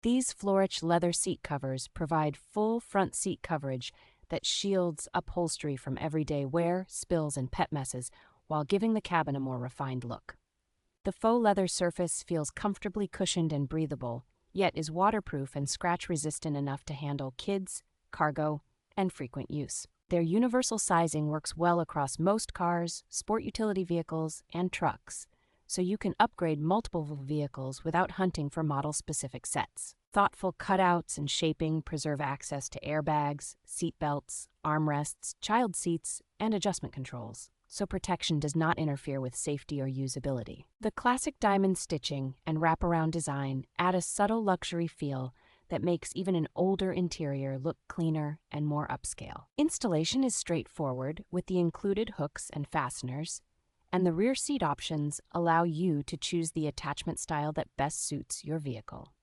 These FLORICH leather seat covers provide full front seat coverage that shields upholstery from everyday wear, spills, and pet messes while giving the cabin a more refined look. The faux leather surface feels comfortably cushioned and breathable, yet is waterproof and scratch-resistant enough to handle kids, cargo, and frequent use. Their universal sizing works well across most cars, sport utility vehicles, and trucks, so you can upgrade multiple vehicles without hunting for model-specific sets. Thoughtful cutouts and shaping preserve access to airbags, seat belts, armrests, child seats, and adjustment controls, so protection does not interfere with safety or usability. The classic diamond stitching and wraparound design add a subtle luxury feel that makes even an older interior look cleaner and more upscale. Installation is straightforward with the included hooks and fasteners, and the rear seat options allow you to choose the attachment style that best suits your vehicle.